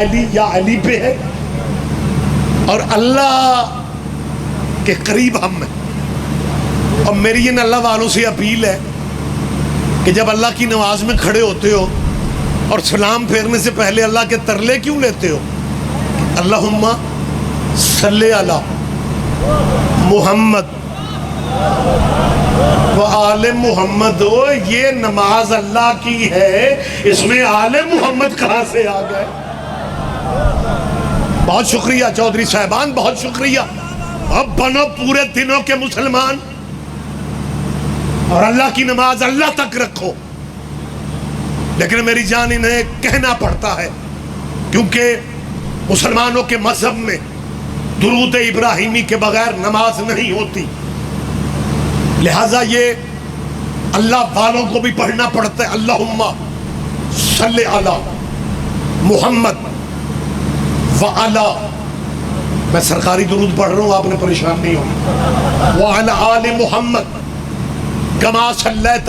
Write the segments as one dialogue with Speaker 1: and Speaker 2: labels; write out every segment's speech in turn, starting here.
Speaker 1: علی یا علی پہ ہے اور اللہ کے قریب ہم ہیں. اور میری ان اللہ والوں سے اپیل ہے کہ جب اللہ کی نماز میں کھڑے ہوتے ہو اور سلام پھیرنے سے پہلے اللہ کے ترلے کیوں لیتے ہو؟ اللہم صلی علی محمد و آل محمد. یہ نماز اللہ کی ہے، اس میں آل محمد کہاں سے آ گئے؟ بہت شکریہ چودھری صاحبان، بہت شکریہ. اب بنو پورے دنوں کے مسلمان اور اللہ کی نماز اللہ تک رکھو. لیکن میری جان انہیں کہنا پڑتا ہے کیونکہ مسلمانوں کے مذہب میں درود ابراہیمی کے بغیر نماز نہیں ہوتی، لہذا یہ اللہ والوں کو بھی پڑھنا پڑتا ہے. اللہم صلی علی محمد وعلی، میں سرکاری درود پڑھ رہا ہوں، آپ نے پریشان نہیں ہونا. وعلی آل محمد کما صلیت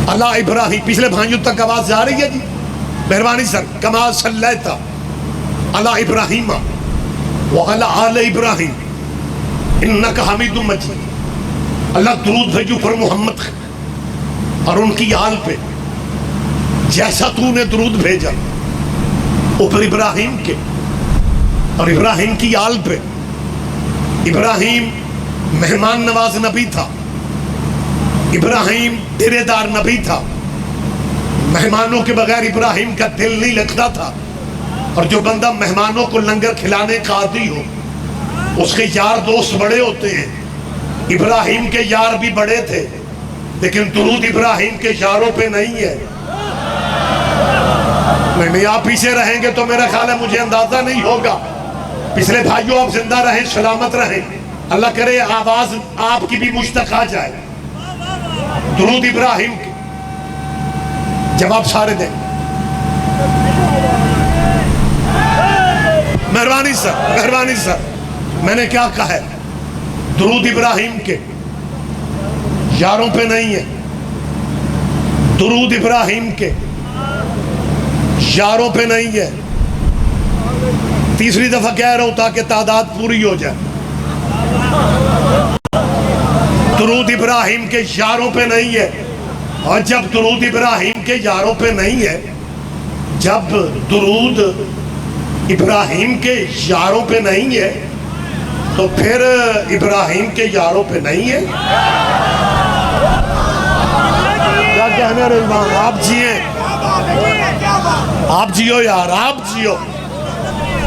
Speaker 1: علی ابراہیم. پچھلے بھائیوں تک آواز جا رہی ہے جی؟ مہربانی سر. کما صلیت علی ابراہیم وعلی آل ابراہیم انک حمید مجید. اللہ درود بھیجو پر محمد اور ان کی آل پہ جیسا تو نے درود بھیجا اوپر ابراہیم کے اور ابراہیم کی آل پہ. ابراہیم مہمان نواز نبی تھا، ابراہیم ڈیرے دار نبی تھا. مہمانوں کے بغیر ابراہیم کا دل نہیں لگتا تھا. اور جو بندہ مہمانوں کو لنگر کھلانے کا عادی ہو اس کے یار دوست بڑے ہوتے ہیں. ابراہیم کے یار بھی بڑے تھے لیکن درود ابراہیم کے یاروں پہ نہیں ہے. نہیں، آپ پیچھے رہیں گے تو میرا خیال ہے مجھے اندازہ نہیں ہوگا. پچھلے بھائیوں آپ زندہ رہیں، سلامت رہیں، اللہ کرے آواز آپ کی بھی مجھ تک آ جائے. درود ابراہیم کے جواب سارے دیں. مہربانی سر، مہربانی سر. میں نے کیا کہا ہے؟ درود ابراہیم کے یاروں پہ نہیں ہے، درود ابراہیم کے یاروں پہ نہیں ہے. تیسری دفعہ کہہ رہا ہوں تاکہ تعداد پوری ہو جائے. درود ابراہیم کے یاروں پہ نہیں ہے. اور جب درود ابراہیم کے یاروں پہ نہیں ہے، جب درود ابراہیم کے یاروں پہ نہیں ہے تو پھر ابراہیم کے یاروں پہ نہیں ہے. کیا کہنے رضوان؟ آپ جیئے، آپ جیو یار، آپ جیو.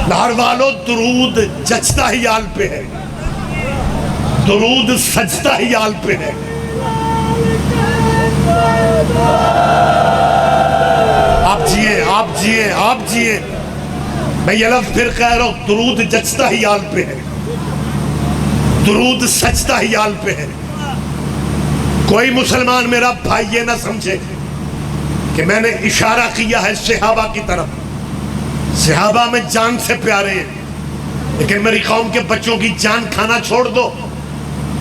Speaker 1: لاہور والو درود جچتا ہی آل پہ ہے، درود سجدہ ہی آل پہ ہے. آپ جیئے، آپ جیئے، آپ جیئے. میں یہ لفظ پھر کہہ رہا ہوں، درود جچتا ہی آل پہ ہے، درود سجدہ ہی آل پہ ہے. کوئی مسلمان میرا بھائی یہ نہ سمجھے کہ میں نے اشارہ کیا ہے صحابہ کی طرف. صحابہ میں جان سے پیارے ہیں، لیکن میری قوم کے بچوں کی جان کھانا چھوڑ دو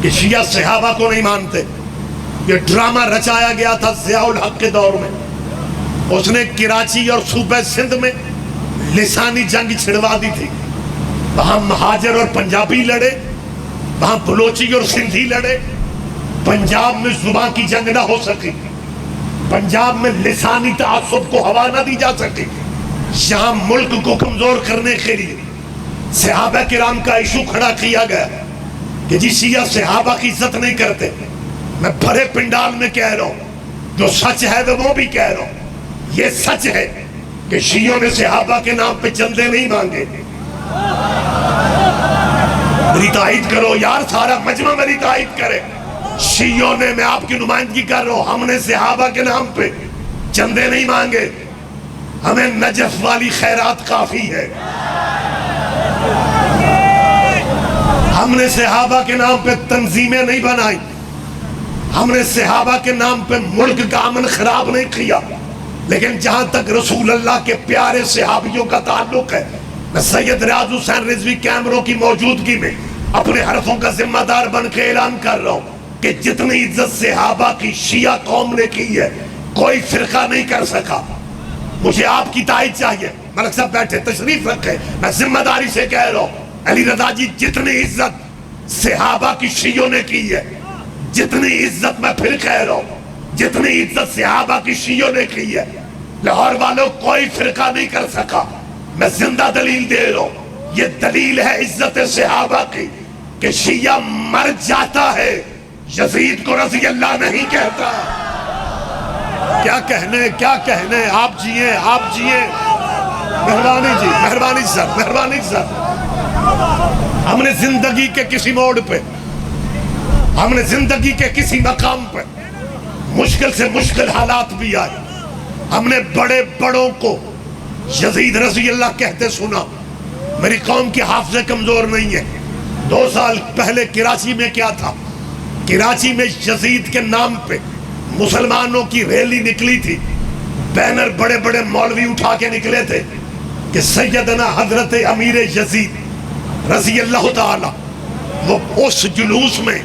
Speaker 1: کہ شیعہ صحابہ کو نہیں مانتے. یہ ڈرامہ رچایا گیا تھا ضیاء الحق کے دور میں. اس نے کراچی اور صوبہ سندھ میں لسانی جنگ چھڑوا دی تھی. وہاں مہاجر اور پنجابی لڑے، وہاں بلوچی اور سندھی لڑے. پنجاب میں زبان کی جنگ نہ ہو سکی، پنجاب میں لسانی تعصب کو ہوا نہ دی جا سکی. یہاں ملک کو کمزور کرنے کے لیے صحابہ کرام کا ایشو کھڑا کیا گیا کہ جی شیعہ صحابہ کی عزت نہیں کرتے. میں بھرے پنڈال میں کہہ رہا ہوں، جو سچ ہے وہ بھی کہہ رہا ہوں. یہ سچ ہے کہ شیعوں نے صحابہ کے نام پہ چندے نہیں مانگے. میری تائید کرو یار، سارا مجمع میری تائید کرے. شیعوں نے، میں آپ کی نمائندگی کر رہا ہوں، ہم نے صحابہ کے نام پہ چندے نہیں مانگے. ہمیں نجف والی خیرات کافی ہے. ہم نے صحابہ کے نام پہ تنظیمیں نہیں بنائی، ہم نے صحابہ کے نام پہ ملک کا امن خراب نہیں کیا. لیکن جہاں تک رسول اللہ کے پیارے صحابیوں کا تعلق ہے، میں سید ریاض حسین رضوی کیمروں کی موجودگی میں اپنے حرفوں کا ذمہ دار بن کے اعلان کر رہا ہوں کہ جتنی عزت صحابہ کی شیعہ قوم نے کی ہے کوئی فرقہ نہیں کر سکا. مجھے آپ کی تائید چاہیے. ملک صاحب بیٹھے تشریف رکھے. میں ذمہ داری سے کہہ رہا ہوں علی رضا جی جتنی عزت صحابہ کی شیعوں نے کی ہے, جتنی عزت میں پھر کہہ رہا ہوں جتنی عزت صحابہ کی شیعوں نے کی ہے, لاہور والوں کوئی فرقہ نہیں کر سکا. میں زندہ دلیل دے رہا ہوں. یہ دلیل ہے عزت صحابہ کی کہ شیعہ مر جاتا ہے, یزید کو رضی اللہ نہیں کہتا. کیا کہنے آپ جیئے آپ جیئے. مہربانی جی, مہربانی سر, مہربانی سر. ہم نے زندگی کے کسی موڑ پہ, ہم نے زندگی کے کسی مقام پہ مشکل سے مشکل حالات بھی آئے, ہم نے بڑے بڑوں کو یزید رضی اللہ کہتے سنا. میری قوم کی حافظ کمزور نہیں ہے. 2 سال پہلے کراچی میں کیا تھا, کراچی میں یزید کے نام پہ مسلمانوں کی ریلی نکلی تھی. بینر بڑے بڑے مولوی اٹھا کے نکلے تھے کہ سیدنا حضرت امیر یزید رضی اللہ تعالی. وہ اس جلوس میں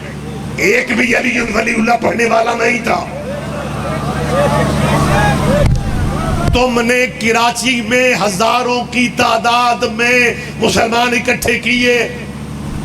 Speaker 1: ایک بھی علی ولی اللہ پڑھنے والا نہیں تھا. تم نے کراچی میں ہزاروں کی تعداد میں مسلمان اکٹھے کیے.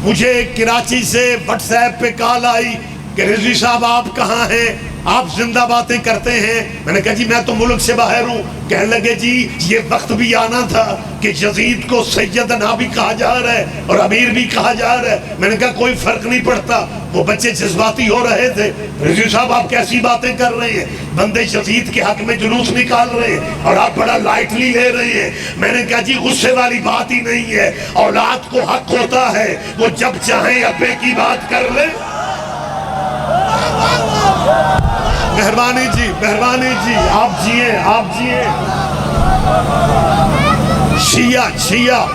Speaker 1: مجھے کراچی سے واٹس ایپ پہ کال آئی کہ رضوی صاحب آپ کہاں ہیں, آپ زندہ باتیں کرتے ہیں. میں نے کہا جی میں تو ملک سے باہر ہوں. کہنے لگے جی یہ وقت بھی آنا تھا کہ یزید کو سیدنا بھی کہا جا رہا ہے اور امیر بھی کہا جا رہا ہے. میں نے کہا کوئی فرق نہیں پڑتا. وہ بچے جذباتی ہو رہے تھے. رضوی صاحب آپ کیسی باتیں کر رہے ہیں, بندے یزید کے حق میں جلوس نکال رہے ہیں اور آپ بڑا لائٹلی لے رہے ہیں. میں نے کہا جی غصے والی بات ہی نہیں ہے. اولاد کو حق ہوتا ہے وہ جب چاہیں ابے کی بات کر لیں. مہربانی جی, مہربانی جی, آپ جیئے آپ جیئے. شیعہ شیعہ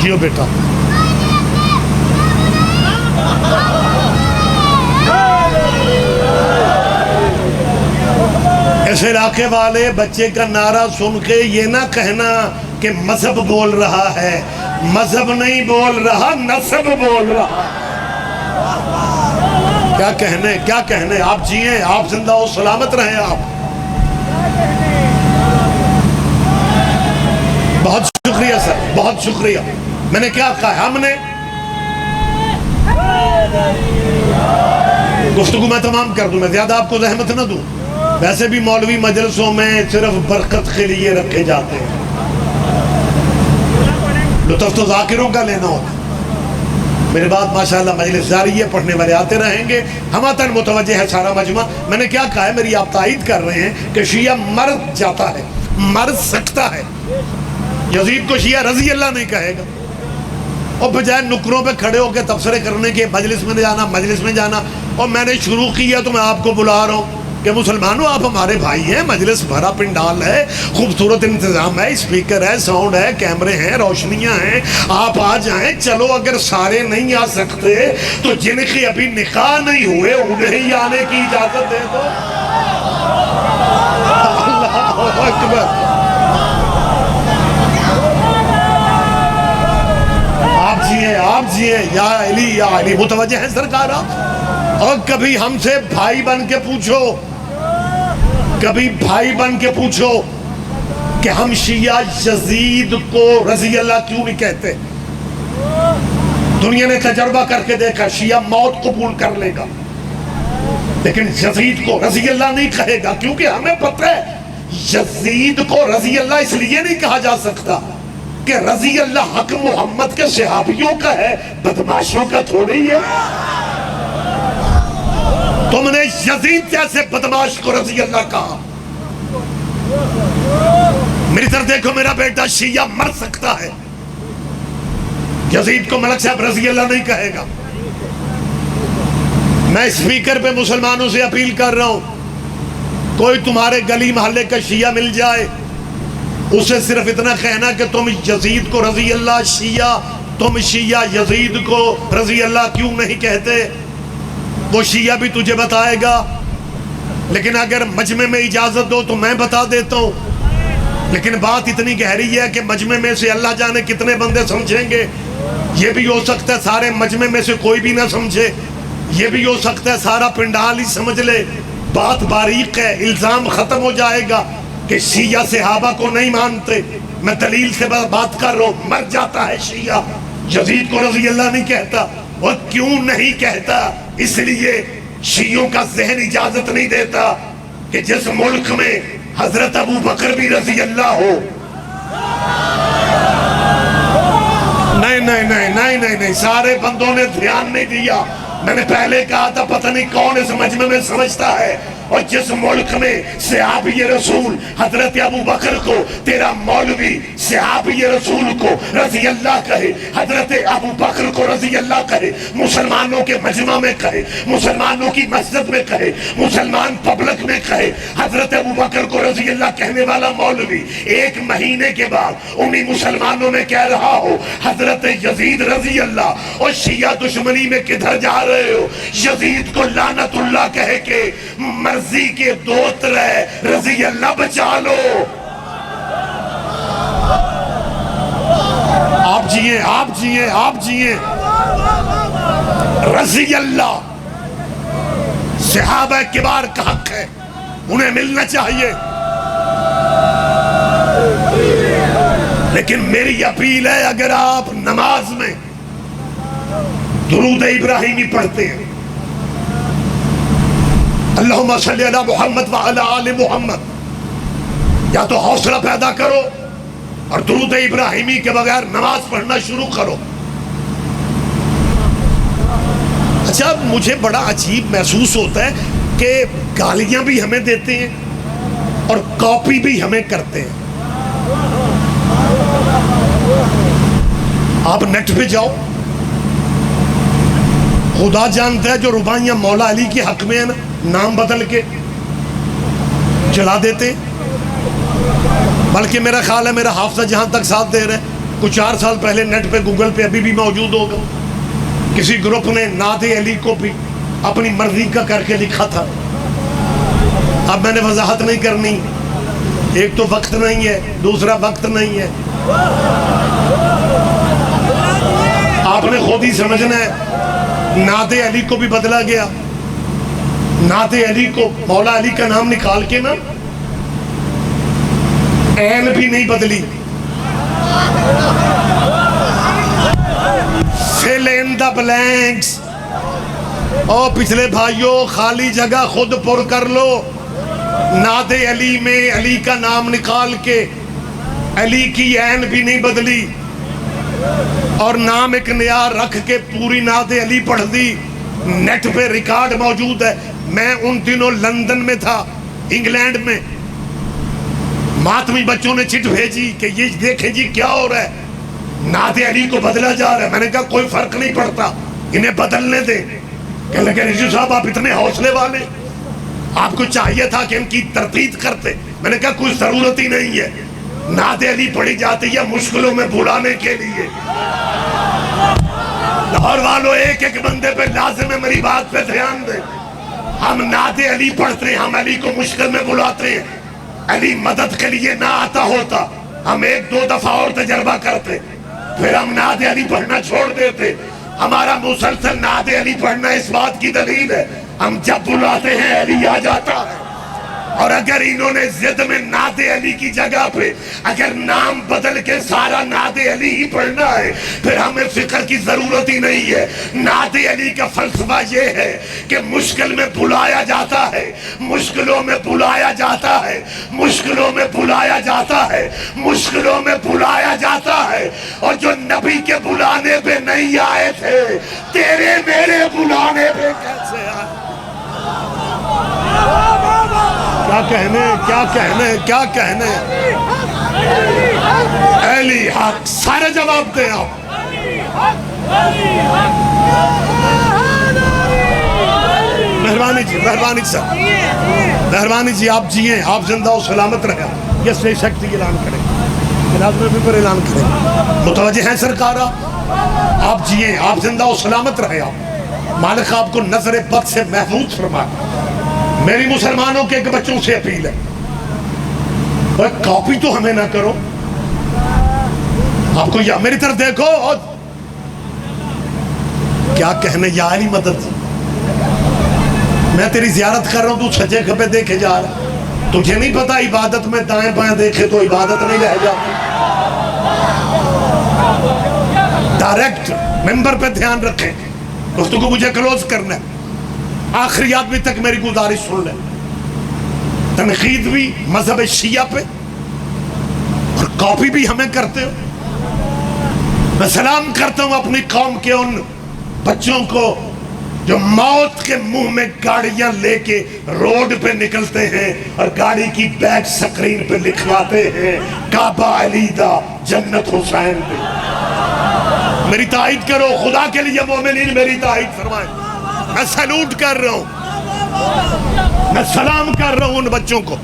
Speaker 1: جیو بیٹا. اس علاقے والے بچے کا نعرہ سن کے یہ نہ کہنا کہ مذہب بول رہا ہے. مذہب نہیں بول رہا, نسب بول رہا. کیا کہنے آپ جیئے آپ زندہ ہو سلامت رہیں آپ. بہت شکریہ سر, بہت شکریہ. میں نے کیا کہا, ہم نے گفتگو میں تمام کر دوں, میں زیادہ آپ کو زحمت نہ دوں. ویسے بھی مولوی مجلسوں میں صرف برکت کے لیے رکھے جاتے ہیں, لطف تو ذاکروں کا لینا ہوتا. میرے بعد ماشاءاللہ مجلس جاری ہے, پڑھنے والے آتے رہیں گے. ہماتن متوجہ ہے سارا مجمع. میں نے کیا کہا ہے, میری آپ تائید کر رہے ہیں کہ شیعہ مر جاتا ہے, مر سکتا ہے. یزید کو شیعہ رضی اللہ نہیں کہے گا. اور بجائے نکروں پہ کھڑے ہو کے تبصرے کرنے کے مجلس میں جانا, مجلس میں جانا. اور میں نے شروع کیا تو میں آپ کو بلا رہا ہوں کہ مسلمانوں آپ ہمارے بھائی ہیں. مجلس بھرا پنڈال ہے, خوبصورت انتظام ہے, اسپیکر ہے, ساؤنڈ ہے, کیمرے ہیں, روشنیاں ہیں, آپ آ جائیں. چلو اگر سارے نہیں آ سکتے تو جن کے ابھی نکاح نہیں ہوئے انہیں آنے کی اجازت دے دو. اللہ اکبر. آپ جیئے یا علی متوجہ ہیں سرکار آپ. اور کبھی ہم سے بھائی بن کے پوچھو, کبھی بھائی بن کے پوچھو کہ ہم شیعہ یزید کو رضی اللہ کیوں نہیں کہتے. دنیا نے تجربہ کر کے دیکھا, شیعہ موت قبول کر لے گا لیکن یزید کو رضی اللہ نہیں کہے گا, کیونکہ ہمیں پتہ ہے یزید کو رضی اللہ اس لیے نہیں کہا جا سکتا کہ رضی اللہ حق محمد کے صحابیوں کا ہے, بدماشوں کا تھوڑی ہے. تم نے یزید جیسے بدماش کو رضی اللہ کہا. میری طرف دیکھو, میرا بیٹا شیعہ مر سکتا ہے, یزید کو ملک صاحب رضی اللہ نہیں کہے گا. میں اسپیکر پہ مسلمانوں سے اپیل کر رہا ہوں, کوئی تمہارے گلی محلے کا شیعہ مل جائے, اسے صرف اتنا کہنا کہ تم یزید کو رضی اللہ شیعہ, تم شیعہ یزید کو رضی اللہ کیوں نہیں کہتے. وہ شیعہ بھی تجھے بتائے گا, لیکن اگر مجمع میں اجازت دو تو میں بتا دیتا ہوں. لیکن بات اتنی گہری ہے کہ مجمع میں سے اللہ جانے کتنے بندے سمجھیں گے یہ بھی ہو سکتا ہے سارے مجمع میں سے کوئی بھی نہ سمجھے، یہ بھی ہو سکتا ہے سارا پنڈال ہی سمجھ لے۔ بات باریک ہے، الزام ختم ہو جائے گا کہ شیعہ صحابہ کو نہیں مانتے۔ میں دلیل سے بات کر رہا ہوں۔ مر جاتا ہے شیعہ، یزید کو رضی اللہ نہیں کہتا۔ وہ کیوں نہیں کہتا؟ اس لیے شیعوں کا ذہن اجازت نہیں دیتا کہ جس ملک میں حضرت ابو بکر بھی رضی اللہ ہو۔ نہیں، سارے بندوں نے دھیان نہیں دیا۔ میں نے پہلے کہا تھا پتہ نہیں کون اس مجمع میں سمجھتا ہے، اور جس ملک میں صحابی رسول حضرت ابو بکر کو تیرا مولوی صحابی رسول کو رضی اللہ کہے، حضرت ابو بکر کو رضی اللہ کہے، مسلمانوں کے مجمع میں کہے، مسلمانوں کی مسجد میں کہے، مسلمان پبلک میں کہے حضرت ابو بکر کو رضی اللہ کہنے والا مولوی 1 مہینے کے بعد انہی مسلمانوں میں کہہ رہا ہو حضرت یزید رضی اللہ، اور شیعہ دشمنی میں کدھر جا رہے ہو؟ یزید کو لعنت اللہ کہے کہ مرضی کے دوت رہے، رضی اللہ بچا لو۔ آپ جیئے، آپ جیئے، آپ جیئے۔ رضی اللہ صحابہ کبار کا حق ہے، انہیں ملنا چاہیے۔ لیکن میری اپیل ہے اگر آپ نماز میں درود ابراہیمی پڑھتے ہیں، اللہم صلی علی محمد وعلی آل محمد، یا تو حوصلہ پیدا کرو اور درود ابراہیمی کے بغیر نماز پڑھنا شروع کرو۔ اچھا، مجھے بڑا عجیب محسوس ہوتا ہے کہ گالیاں بھی ہمیں دیتے ہیں اور کاپی بھی ہمیں کرتے ہیں۔ آپ نیٹ پہ جاؤ، خدا جانتا ہے جو رباعیاں مولا علی کے حق میں ہیں نا، نام بدل کے چلا دیتے۔ بلکہ میرا خیال ہے میرا حافظہ جہاں تک ساتھ دے رہے ہیں، کچھ 4 سال پہلے نیٹ پہ گوگل پہ ابھی بھی موجود ہوگا، کسی گروپ نے نعت علی کو بھی اپنی مرضی کا کر کے لکھا تھا۔ اب میں نے وضاحت نہیں کرنی، ایک تو وقت نہیں ہے، دوسرا وقت نہیں ہے، آپ نے خود ہی سمجھنا ہے۔ نعت علی کو بھی بدلا گیا، نعت علی کو مولا علی کا نام نکال کے نا عین بھی نہیں بدلی، fill in the blanks۔ او پچھلے بھائیوں، خالی جگہ خود پر کر لو۔ نعت علی میں علی کا نام نکال کے علی کی عین بھی نہیں بدلی، اور نام ایک نیا رکھ کے پوری نعت علی پڑھ دی۔ نیٹ پہ ریکارڈ موجود ہے۔ میں ان دنوں لندن میں تھا، انگلینڈ میں، ماتمی بچوں نے چٹ بھیجی کہ یہ دیکھیں جی کیا ہو رہا ہے، نعت علی کو بدلا جا رہا ہے۔ میں نے کہا کوئی فرق نہیں پڑتا، انہیں بدلنے دیں۔ کہ لگے رجو صاحب آپ اتنے حوصلے والے، آپ کو چاہیے تھا کہ ان کی تردید کرتے۔ میں نے کہا کوئی ضرورت ہی نہیں ہے، نعت علی پڑھی جاتی ہے مشکلوں میں بھلانے کے لیے۔ لاہور والوں ایک ایک بندے پہ لازم ہے میری بات پہ دھیان دیں۔ ہم نعت علی پڑھتے ہیں، ہم علی کو مشکل میں بلاتے ہیں۔ علی مدد کے لیے نہ آتا ہوتا ہم 1-2 دفعہ اور تجربہ کرتے، پھر ہم نعت علی پڑھنا چھوڑ دیتے۔ ہمارا مسلسل نعت علی پڑھنا اس بات کی دلیل ہے، ہم جب بلاتے ہیں علی آ جاتا ہے۔ اور اگر انہوں نے ضد میں نعت علی کی جگہ پہ اگر نام بدل کے سارا نعت علی ہی پڑھنا ہے، پھر ہمیں فکر کی ضرورت ہی نہیں ہے۔ نعت علی کا فلسفہ یہ ہے کہ مشکل میں بلایا جاتا ہے، مشکلوں میں بلایا جاتا ہے، مشکلوں میں بلایا جاتا ہے، مشکلوں میں بلایا جاتا ہے۔ اور جو نبی کے بلانے پہ نہیں آئے تھے، تیرے میرے بلانے پہ کیسے آئے؟ کیا کہنے، کیا کہنے، کیا کہنے؟ علی حق، سارے جواب دیں آپ۔ مہربانی جی، مہربانی سر، مہربانی جی، آپ جیئیں، آپ زندہ و سلامت رہے۔ یس نہیں سکتی اعلان کریں، ملازم بھی پر اعلان کریں۔ متوجہ ہیں سرکارہ، آپ جیئیں، آپ زندہ و سلامت رہے۔ آپ مالک آپ کو نظر بد سے محفوظ فرمائے۔ میری مسلمانوں کے ایک بچوں سے اپیل ہے، کاپی تو ہمیں نہ کرو۔ آپ کو یا میری طرف دیکھو، اور کیا کہنے یا علی مدد، میں تیری زیارت کر رہا ہوں، تو سجے کھبے دیکھے جا رہا ہے، تجھے نہیں پتا عبادت میں دائیں بائیں دیکھے تو عبادت نہیں رہ جاتی۔ ڈائریکٹ ممبر پہ دھیان رکھیں، گفتگو مجھے کلوز کرنا ہے، آخری آدمی تک میری گزارش سن لیں۔ تنقید بھی مذہب شیعہ پہ اور کاپی بھی ہمیں کرتے ہو۔ میں سلام کرتا ہوں اپنی قوم کے ان بچوں کو جو موت کے منہ میں گاڑیاں لے کے روڈ پہ نکلتے ہیں اور گاڑی کی بیک سکرین پہ لکھواتے ہیں کعبہ علی دا جنت حسین پہ۔ میری تائید کرو، خدا کے لیے مومنین میری تائید فرمائیں۔ میں سیلوٹ کر رہا ہوں، میں سلام کر رہا ہوں ان بچوں کو۔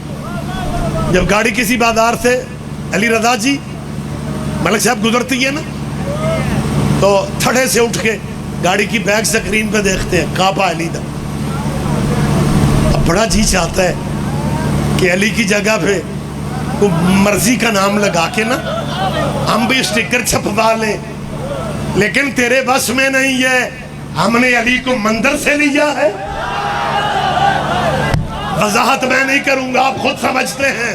Speaker 1: جب گاڑی کسی بازار سے علی رضا جی ملک صاحب گزرتی ہے نا، تو تھڑے سے اٹھ کے گاڑی کی بیک سکرین پہ دیکھتے ہیں کعبہ علی دا۔ اب بڑا جی چاہتا ہے کہ علی کی جگہ پہ کوئی مرضی کا نام لگا کے نا ہم بھی سٹیکر چھپوا لیں، لیکن تیرے بس میں نہیں ہے، ہم نے علی کو مندر سے لیا ہے۔ وضاحت میں نہیں کروں گا، آپ خود سمجھتے ہیں۔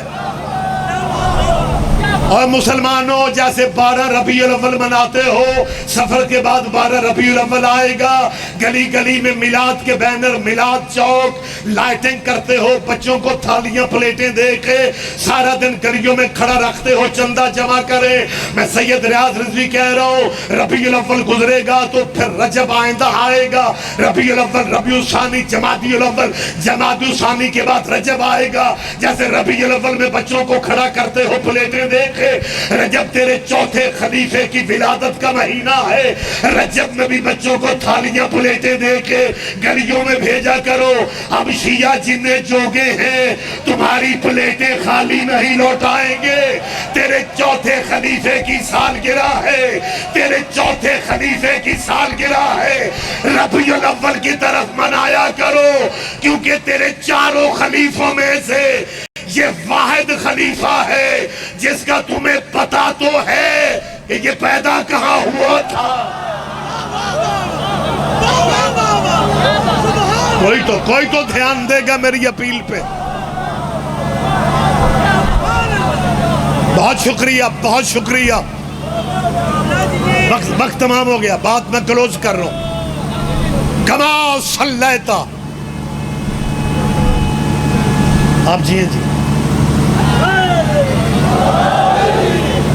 Speaker 1: اور مسلمانوں جیسے 12 ربیع الاول مناتے ہو، سفر کے بعد 12 ربیع الاول آئے گا، گلی گلی میں میلاد کے بینر، میلاد چوک لائٹنگ کرتے ہو، بچوں کو تھالیاں پلیٹیں دے کے سارا دن گلیوں میں کھڑا رکھتے ہو چندہ جمع کرے۔ میں سید ریاض رضوی کہہ رہا ہوں، ربیع الاول گزرے گا تو پھر رجب آئندہ آئے گا، ربیع الاول، ربیع الثانی، جمادی الاول، جمادی الثانی کے بعد رجب آئے گا۔ جیسے ربیع الاول میں بچوں کو کھڑا کرتے ہو پلیٹیں دے کے، رجب تیرے چوتھے خلیفے کی ولادت کا مہینہ ہے، رجب میں بھی بچوں کو تھالیاں پلیٹیں دے کے گلیوں میں بھیجا کرو۔ اب شیعہ جنہیں جوگے ہیں تمہاری پلیٹیں خالی نہیں لوٹائیں گے، تیرے چوتھے خلیفے کی سالگرہ ہے، تیرے چوتھے خلیفے کی سالگرہ ہے، ربیع الاول کی طرف منایا کرو، کیونکہ تیرے چاروں خلیفوں میں سے یہ واحد خلیفہ ہے جس کا تمہیں پتا تو ہے کہ یہ پیدا کہاں ہوا تھا۔ کوئی تو دھیان دے گا میری اپیل پہ۔ بہت شکریہ، بہت شکریہ۔ وقت تمام ہو گیا، بات میں کلوز کر رہا ہوں۔ کما صلیتا، آپ جی ہیں جی،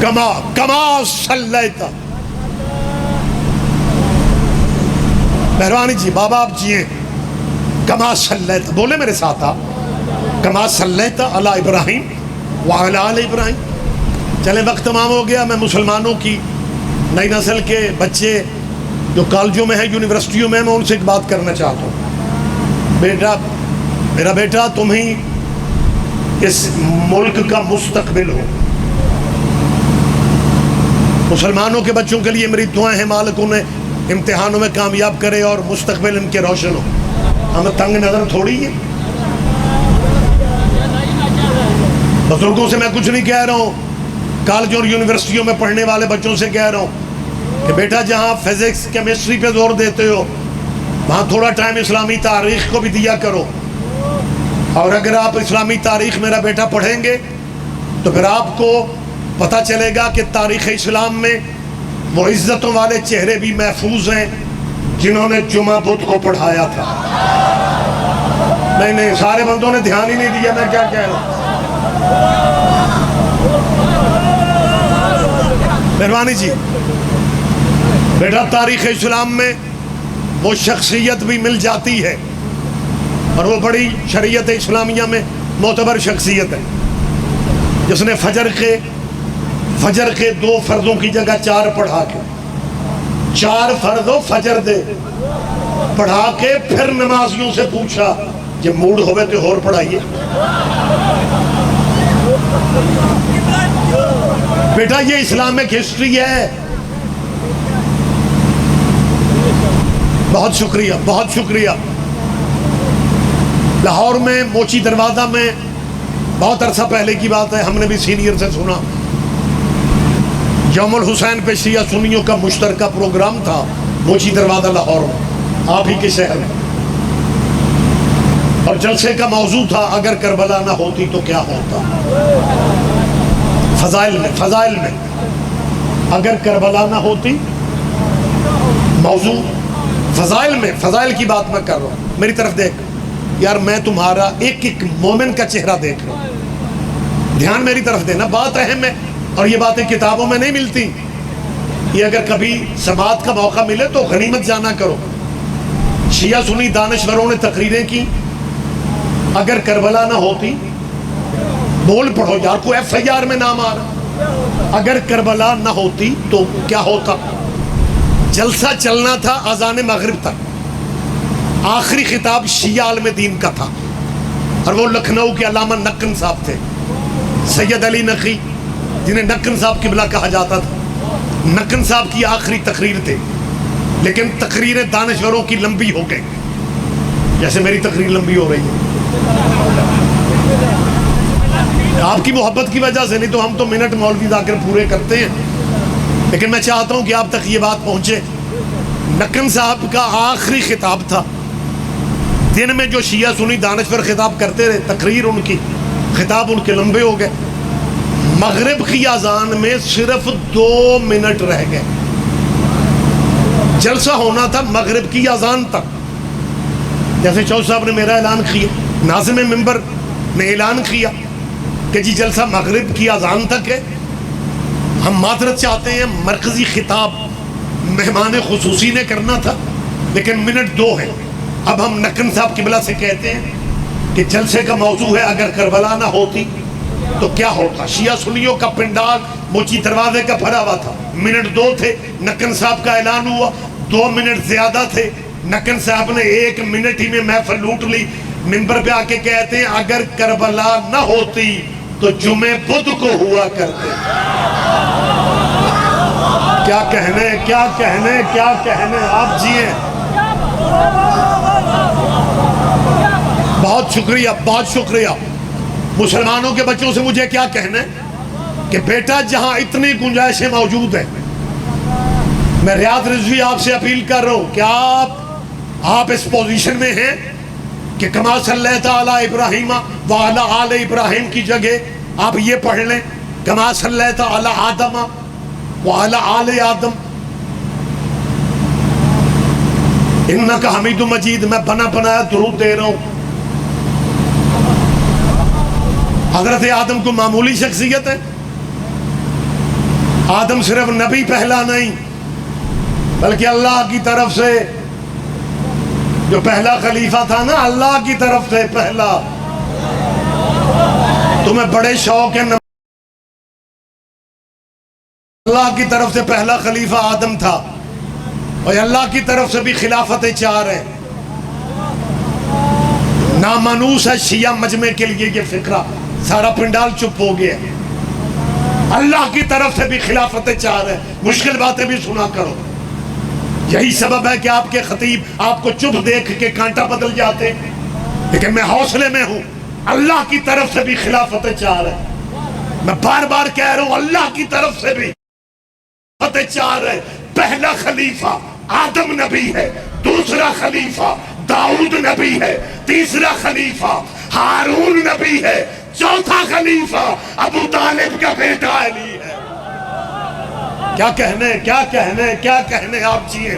Speaker 1: کما صلیتا، مہربانی جی، بابا آپ جی ہیں، کما صلیتا بولے میرے ساتھ آپ، کما صلیتا علی ابراہیم وعلی آل ابراہیم۔ چلیں وقت تمام ہو گیا۔ میں مسلمانوں کی نئی نسل کے بچے جو کالجوں میں ہیں، یونیورسٹیوں میں ان سے ایک بات کرنا چاہتا ہوں۔ بیٹا، میرا بیٹا، تم ہی اس ملک کا مستقبل ہو۔ مسلمانوں کے بچوں کے لیے میری دعائیں ہیں، مالک انہیں امتحانوں میں کامیاب کرے اور مستقبل ان کے روشن ہو۔ ہمیں تنگ نظر تھوڑی ہے۔ بزرگوں سے میں کچھ نہیں کہہ رہا ہوں، کالجوں اور یونیورسٹیوں میں پڑھنے والے بچوں سے کہہ رہا ہوں کہ بیٹا جہاں فزکس کیمسٹری پہ زور دیتے ہو، وہاں تھوڑا ٹائم اسلامی تاریخ کو بھی دیا کرو۔ اور اگر آپ اسلامی تاریخ میرا بیٹا پڑھیں گے تو پھر آپ کو پتہ چلے گا کہ تاریخ اسلام میں وہ عزتوں والے چہرے بھی محفوظ ہیں جنہوں نے جمعہ بدھ کو پڑھایا تھا۔ نہیں، سارے بندوں نے دھیان ہی نہیں دیا میں کیا کہہ رہا ہوں۔ مہربانی جی، بیٹا تاریخ اسلام میں وہ شخصیت بھی مل جاتی ہے اور وہ بڑی شریعت اسلامیہ میں معتبر شخصیت ہے جس نے فجر کے 2 فرضوں کی جگہ 4 پڑھا کے، 4 فرض و فجر دے پڑھا کے پھر نمازیوں سے پوچھا کہ موڈ ہوئے تو اور پڑھائیے۔ بیٹا یہ اسلامک ہسٹری ہے۔ بہت شکریہ، بہت شکریہ۔ لاہور میں موچی دروازہ میں بہت عرصہ پہلے کی بات ہے، ہم نے بھی سینئر سے سنا، یوم الحسین پہ شیعہ سنیوں کا مشترکہ پروگرام تھا موچی دروازہ لاہور میں، آپ ہی کے شہر میں، اور جلسے کا موضوع تھا اگر کربلا نہ ہوتی تو کیا ہوتا۔ فضائل میں اگر کربلا نہ ہوتی، موضوع فضائل کی بات میں کر رہا ہوں۔ میری طرف دیکھ یار، میں تمہارا ایک ایک مومن کا چہرہ دیکھ رہا ہوں، دھیان میری طرف دینا، بات اہم ہے، اور یہ باتیں کتابوں میں نہیں ملتی، یہ اگر کبھی سماعت کا موقع ملے تو غنیمت جانا کرو۔ شیعہ سنی دانشوروں نے تقریریں کی، اگر کربلا نہ ہوتی، بول پڑھو یار، کوئی ایف آئی آر میں نام آ رہا، اگر کربلا نہ ہوتی تو کیا ہوتا۔ جلسہ چلنا تھا اذان مغرب تک، آخری خطاب شیعہ عالم دین کا تھا، اور وہ لکھنؤ کے علامہ نقن صاحب تھے، سید علی نقی، جنہیں نقن صاحب قبلہ کہا جاتا تھا۔ نقن صاحب کی آخری تقریر تھے، لیکن تقریریں دانشوروں کی لمبی ہو گئی، جیسے میری تقریر لمبی ہو رہی ہے، آپ کی محبت کی وجہ سے، نہیں تو ہم تو منٹ مولوی ذاکر پورے کرتے ہیں، لیکن میں چاہتا ہوں کہ آپ تک یہ بات پہنچے۔ نقن صاحب کا آخری خطاب تھا، دن میں جو شیعہ سنی دانشور خطاب کرتے رہے، تقریر ان کی، خطاب ان کے لمبے ہو گئے، مغرب کی اذان میں صرف 2 منٹ رہ گئے، جلسہ ہونا تھا مغرب کی اذان تک۔ جیسے چودھری صاحب نے میرا اعلان کیا، ناظم منبر نے اعلان کیا کہ جی جلسہ مغرب کی اذان تک ہے، ہم معذرت چاہتے ہیں، مرکزی خطاب مہمان خصوصی نے کرنا تھا، لیکن منٹ 2 ہیں۔ اب ہم نقن صاحب قبلہ سے کہتے ہیں کہ جلسے کا موضوع ہے اگر کربلا نہ ہوتی تو کیا ہوتا۔ شیعہ سنیوں کا پنڈال موچی دروازے کا بھرا ہوا تھا، منٹ 2 تھے، نقن صاحب کا اعلان ہوا، 2 منٹ زیادہ تھے، نقن صاحب نے 1 منٹ ہی میں محفل لوٹ لی، منبر پہ آ کے کہتے ہیں اگر کربلا نہ ہوتی تو جمعے بدھ کو ہوا کرتے۔ کیا کہنے، کیا کہنے، کیا کہنے، آپ جیئے۔ بہت شکریہ، بہت شکریہ۔ مسلمانوں کے بچوں سے مجھے کیا کہنا ہے کہ بیٹا جہاں اتنی گنجائشیں موجود ہیں، میں ریاض رضوی آپ سے اپیل کر رہا ہوں کہ آپ اس پوزیشن میں ہیں کہ کما صلیت علی ابراہیم وعلی آل ابراہیم کی جگہ آپ یہ پڑھ لیں کما صلیت علی آدم وعلی آل آدم انکا حمید مجید۔ میں بنا بنایا درود دے رہا ہوں۔ حضرت آدم کو معمولی شخصیت ہے، آدم صرف نبی پہلا نہیں بلکہ اللہ کی طرف سے جو پہلا خلیفہ تھا نا، اللہ کی طرف سے پہلا۔ تمہیں بڑے شوق ہے، اللہ کی طرف سے پہلا خلیفہ آدم تھا، اور اللہ کی طرف سے بھی خلافتیں 4 ہیں۔ نامانوس ہے شیعہ مجمع کے لیے یہ فکرہ، سارا پنڈال چپ ہو گیا۔ اللہ کی طرف سے بھی خلافتیں 4 ہیں، مشکل باتیں بھی سنا کرو۔ یہی سبب ہے کہ آپ کے خطیب آپ کو چپ دیکھ کے کانٹا بدل جاتے ہیں، لیکن میں حوصلے میں ہوں، اللہ کی طرف سے بھی خلافتیں 4 ہیں۔ میں بار بار کہہ رہا ہوں، اللہ کی طرف سے بھی خلافتیں 4 ہیں۔ پہلا خلیفہ آدم نبی ہے، دوسرا خلیفہ داؤد نبی ہے، تیسرا خلیفہ ہارون نبی ہے، چوتھا خلیفہ ابو طالب کا بیٹا علی ہے۔ کیا کہنے، کیا کہنے، کیا کہنے، آپ جیئے۔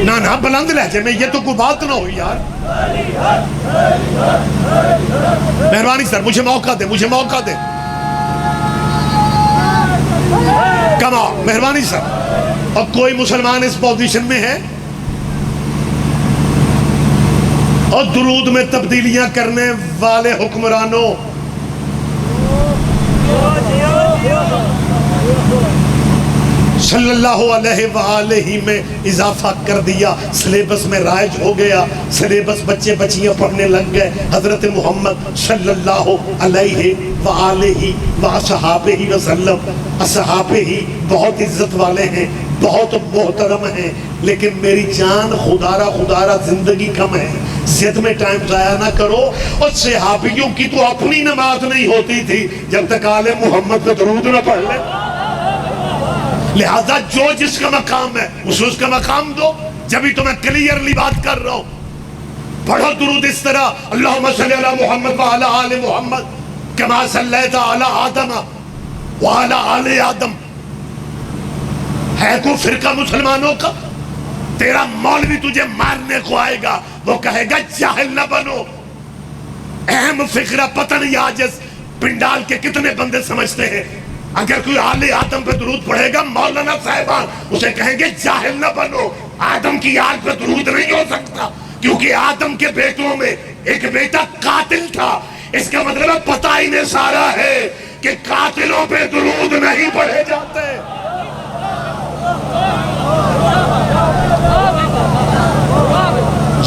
Speaker 1: نہ بلند لہجے میں، یہ تو کوئی بات نہ ہوئی یار۔ مہربانی سر، مجھے موقع دے، مجھے موقع دے۔ کما مہربانی سر۔ اور کوئی مسلمان اس پوزیشن میں ہے اور درود میں تبدیلیاں کرنے والے حکمرانوں، صلی اللہ علیہ وآلہ میں اضافہ کر دیا، سلیبس میں رائج ہو گیا، سلیبس بچے بچیاں پڑھنے لگ گئے۔ حضرت محمد صلی اللہ علیہ وآلہ وصحابہ وسلم، اصحابہ ہی بہت عزت والے ہیں، بہت محترم ہیں، لیکن میری جان خدارہ زندگی کم ہے، ضد میں ٹائم ضائع نہ کرو. اور صحابیوں کی تو اپنی نماز نہیں ہوتی تھی جب تک آل محمد پہ درود نہ پڑھ لے. لہذا جو جس کا مقام ہے اس کا مقام دو. جبھی تو میں کلیئرلی بات کر رہا ہوں. پڑھو درود اس طرح اللہم صلی علی محمد وعلی آل محمد کما صلیت علی آدم وعلی آل آدم. ہے کوئی فرقہ مسلمانوں کا؟ تیرا مولوی تجھے مارنے کو آئے گا, وہ کہے گا جاہل نہ بنو. اہم فقرہ پتن یاجز پنڈال کے کتنے بندے سمجھتے ہیں. اگر کوئی آل آدم پہ درود پڑھے گا مولانا صاحبان اسے کہیں گے جاہل نہ بنو. آدم کی آل پہ درود نہیں ہو سکتا کیونکہ آدم کے بیٹوں میں ایک بیٹا قاتل تھا. اس کا مطلب پتہ انہیں سارا ہے کہ قاتلوں پہ درود نہیں پڑھے جاتے.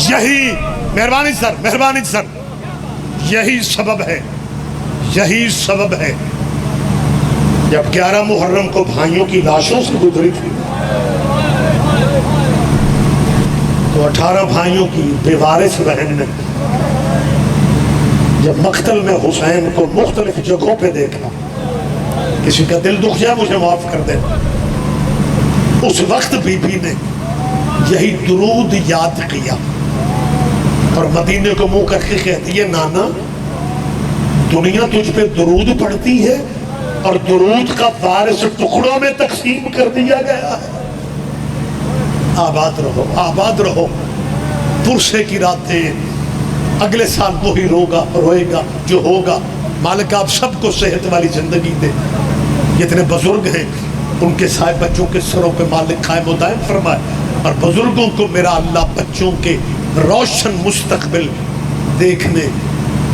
Speaker 1: یہی مہربانی سر یہی سبب ہے جب 11 محرم کو بھائیوں کی لاشوں سے گزری تھی تو 18 بھائیوں کی بے وارث بہن نے جب مقتل میں حسین کو مختلف جگہوں پہ دیکھا, کسی کا دل دکھ جائے مجھے معاف کر دے, اس وقت بی بی نے یہی درود یاد کیا اور مدینے کو منہ کر کے کہتی ہے نانا دنیا تجھ پہ درود پڑھتی ہے اور درود کا وارث ٹکڑوں میں تقسیم کر دیا گیا ہے. آباد رہو. پرسے کی راتیں, اگلے سال وہی روئے گا جو ہوگا. مالک آپ سب کو صحت والی زندگی دے. جتنے بزرگ ہیں ان کے سائے بچوں کے سروں پہ مالک قائم و دائم فرمائے, اور بزرگوں کو میرا اللہ بچوں کے روشن مستقبل دیکھنے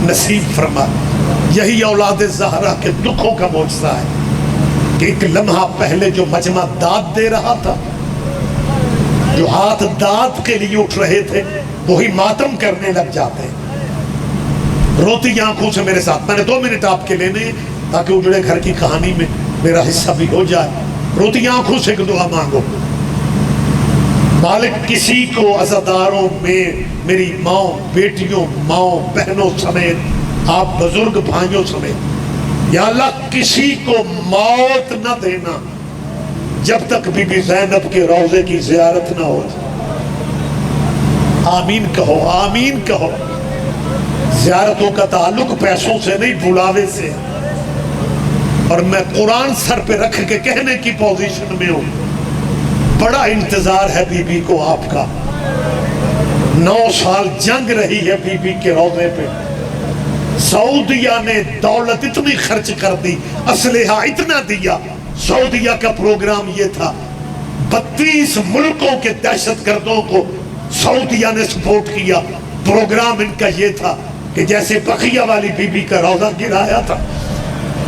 Speaker 1: نصیب فرمائے. یہی اولاد زہرا کے دکھوں کا معجزہ ہے کہ ایک لمحہ پہلے جو مجمع داد دے رہا تھا, جو ہاتھ داد کے لیے اٹھ رہے تھے, وہی ماتم کرنے لگ جاتے ہیں. روتی آنکھوں سے میرے ساتھ, میں نے 2 منٹ آپ کے لینے تاکہ اجڑے گھر کی کہانی میں میرا حصہ بھی ہو جائے. روتی آنکھوں سے ایک دعا مانگو. مالک کسی کو عزاداروں میں میری ماؤں بیٹیوں ماؤں بہنوں سمیت آپ بزرگ بھائیوں سمیت یا اللہ کسی کو موت نہ دینا جب تک بی بی زینب کے روضے کی زیارت نہ ہو جائے. آمین کہو. زیارتوں کا تعلق پیسوں سے نہیں بلاوے سے, اور میں قرآن سر پہ رکھ کے کہنے کی پوزیشن میں ہوں. بڑا انتظار ہے بی بی کو آپ کا. 9 سال جنگ رہی ہے بی بی کے روضے پہ. سعودیہ نے دولت اتنی خرچ کر دی, اسلحہ اتنا دیا. سعودیہ کا پروگرام یہ تھا, 32 ملکوں کے دہشت گردوں کو سعودیہ نے سپورٹ کیا. پروگرام ان کا یہ تھا کہ جیسے بقیہ والی بی بی کا روضہ گرایا تھا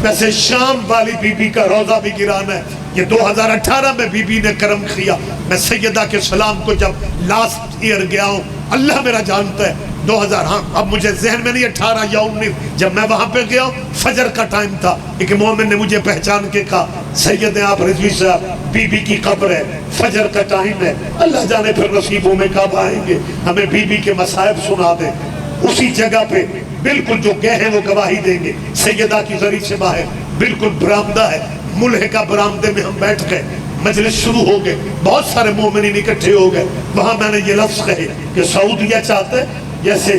Speaker 1: ویسے شام والی بی بی کا روضہ بھی گرانا ہے. یہ 2018 میں بی بی نے کرم کیا. میں سیدہ کے سلام کو جب لاسٹ ایئر گیا ہوں, اللہ میرا جانتا ہے 2000 ہاں اب مجھے ذہن میں نہیں 18 یا 19 جب میں وہاں پہ گیا ہوں فجر کا ٹائم تھا. ایک مومن نے مجھے پہچان کے کہا سید آپ رضوی صاحب بی بی کی قبر ہے, فجر کا ٹائم ہے, اللہ جانے پھر نصیبوں میں کب آئیں گے, ہمیں بی بی کے مصائب سنا دیں. اسی جگہ پہ بالکل جو گئے ہیں وہ گواہی دیں گے. سیدہ کی ذریعے سے باہر بالکل برآمدہ ہے, ملحقہ برآمدے میں ہم بیٹھ گئے. مجلس شروع ہو گئے, بہت سارے مومنین اکٹھے ہو گئے. وہاں میں نے یہ لفظ کہے کہ سعودیہ چاہتے جیسے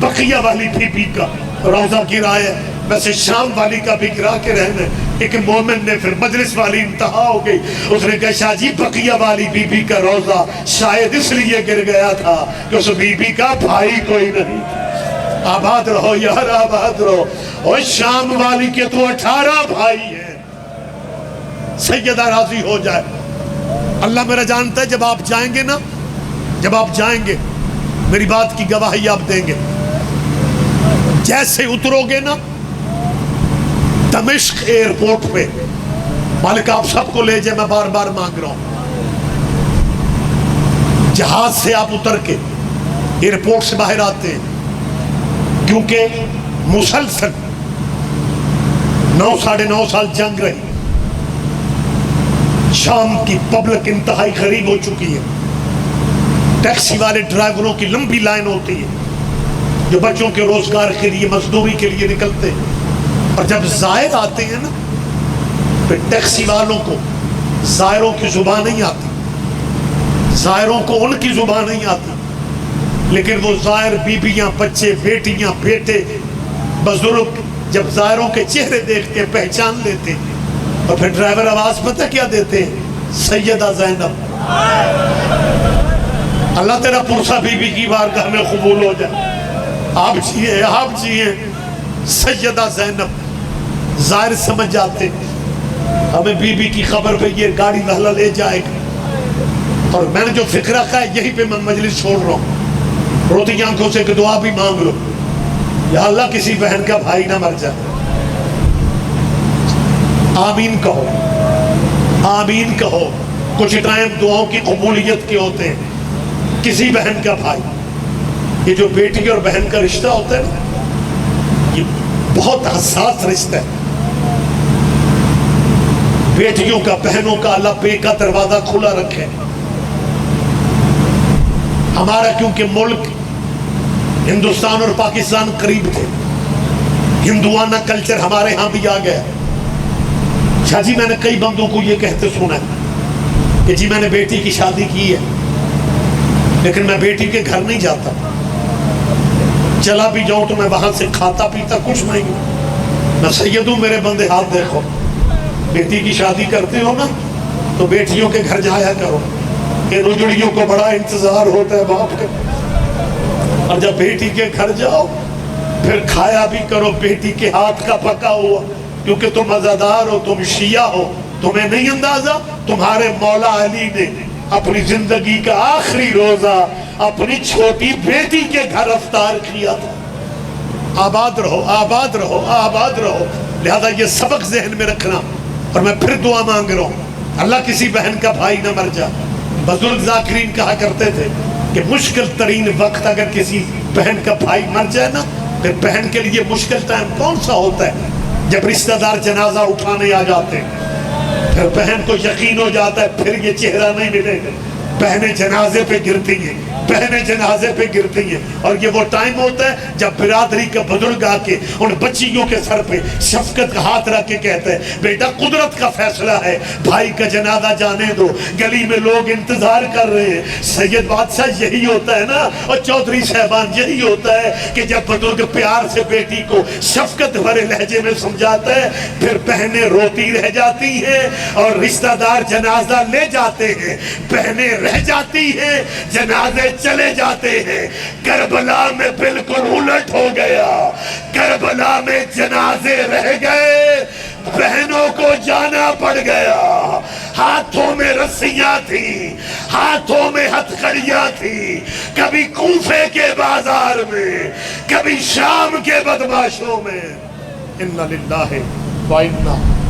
Speaker 1: بقیہ والی بی بی کا روضہ گرائے ویسے شام والی کا بھی گرا کے رہنے. ایک مومن نے پھر مجلس والی انتہا ہو گئی, اس نے کہا شاہ جی بقیہ والی بی بی کا روضہ شاید اس لیے گر گیا تھا کہ اس بی بی کا بھائی کوئی نہیں. آباد رہو یار, آباد رہو. اور شام والی کے تو 18 بھائی ہیں. سیدہ راضی ہو جائے. اللہ میرا جانتا ہے جب آپ جائیں گے نا, جب آپ جائیں گے میری بات کی گواہی آپ دیں گے. جیسے اترو گے نا دمشق ایئرپورٹ پہ, مالک آپ سب کو لے جائے, میں بار بار مانگ رہا ہوں. جہاز سے آپ اتر کے ایئرپورٹ سے باہر آتے ہیں کیونکہ مسلسل 9 ساڑھے 9 سال جنگ رہی. شام کی پبلک انتہائی غریب ہو چکی ہے. ٹیکسی والے ڈرائیوروں کی لمبی لائن ہوتی ہے. جو بچوں کے روزگار کے لیے مزدوری کے لیے نکلتے ہیں، اور جب زائر آتے ہیں نا پھر ٹیکسی والوں کو زائروں کی زبان نہیں آتی، زائروں کو ان کی زبان نہیں آتی، لیکن وہ زائر بیویاں، بچے، بیٹیاں، بیٹے، بزرگ جب زائروں کے چہرے دیکھتے پہچان لیتے، اور پھر ڈرائیور آواز پتہ کیا دیتے ہیں؟ سیدہ زینب۔ اللہ تیرا پرسہ بی بی کی بارگاہ میں قبول ہو جائے، آپ جیئے، آپ جیئے، سیدہ زینب۔ ظاہر سمجھ جاتے ہمیں بی بی کی خبر پہ یہ گاڑی والا لے جائے گا، اور میں نے جو فکرہ کہا ہے یہی پہ میں مجلس چھوڑ رہا ہوں، روتی آنکھوں سے کہ دعا بھی مانگ لو، یا اللہ کسی بہن کا بھائی نہ مر جائے۔ آمین کہو، آمین کہو۔ کچھ ٹائم دعاؤں کی قبولیت کے ہوتے ہیں، کسی بہن کا بھائی، یہ جو بیٹی اور بہن کا رشتہ ہوتا ہے یہ بہت حساس رشتہ ہے۔ بیٹیوں کا، بہنوں کا اللہ پے کا دروازہ کھلا رکھے۔ ہمارا کیونکہ ملک ہندوستان اور پاکستان قریب تھے، ہندوانہ کلچر ہمارے ہاں بھی آ گیا۔ شاہ جی میں نے کئی بندوں کو یہ کہتے سنا ہے کہ جی میں نے بیٹی کی شادی کی ہے لیکن میں بیٹی کے گھر نہیں جاتا، چلا بھی جاؤں تو میں وہاں سے کھاتا پیتا کچھ نہیں ہوں، میں سید ہوں، میرے بندے ہاتھ دیکھو۔ بیٹی کی شادی کرتے ہو نا تو بیٹیوں کے گھر جایا کرو، کہ رجڑیوں کو بڑا انتظار ہوتا ہے باپ کا، اور جب بیٹی کے گھر جاؤ پھر کھایا بھی کرو بیٹی کے ہاتھ کا پکا ہوا، کیونکہ تم عزادار ہو، تم شیعہ ہو، تمہیں نہیں اندازہ تمہارے مولا علی نے اپنی زندگی کا آخری روزہ اپنی چھوٹی بیٹی کے گھر افطار کیا تھا۔ آباد رہو، آباد رہو، آباد رہو۔ لہذا یہ سبق ذہن میں رکھنا، اور میں پھر دعا مانگ رہا ہوں اللہ کسی بہن کا بھائی نہ مر جا۔ بزرگ ذاکرین کہا کرتے تھے کہ مشکل ترین وقت اگر کسی بہن کا بھائی مر جائے نا، پھر بہن کے لیے مشکل ٹائم کون سا ہوتا ہے؟ جب رشتہ دار جنازہ اٹھانے آ جاتے ہیں، پھر بہن کو یقین ہو جاتا ہے پھر یہ چہرہ نہیں ملے گا، بہنیں جنازے پہ گرتی ہیں، بہنیں جنازے پہ گرتی ہیں، اور یہ وہ ٹائم ہوتا ہے جب برادری کا بزرگ آ کے ان بچیوں کے سر پہ شفقت کا ہاتھ رکھ کے کہتا ہے بیٹا قدرت کا فیصلہ ہے، بھائی کا جنازہ جانے دو، گلی میں لوگ انتظار کر رہے ہیں۔ سید بادشاہ یہی ہوتا ہے نا، اور چودھری صاحبان یہی ہوتا ہے کہ جب بزرگ پیار سے بیٹی کو شفقت بھرے لہجے میں سمجھاتا ہے پھر بہنیں روتی رہ جاتی ہیں، اور رشتہ دار جنازہ لے جاتے ہیں، بہنیں رہ جاتی ہیں، جنازے چلے جاتے ہیں۔ کربلا میں بالکل الٹ ہو گیا، کربلا میں جنازے رہ گئے، بہنوں کو جانا پڑ گیا، ہاتھوں میں رسیاں تھیں، ہاتھوں میں ہتھکڑیاں تھیں، کبھی کوفے کے بازار میں، کبھی شام کے بدماشوں میں۔ اِنَّ لِلَّهِ وَإِنَّا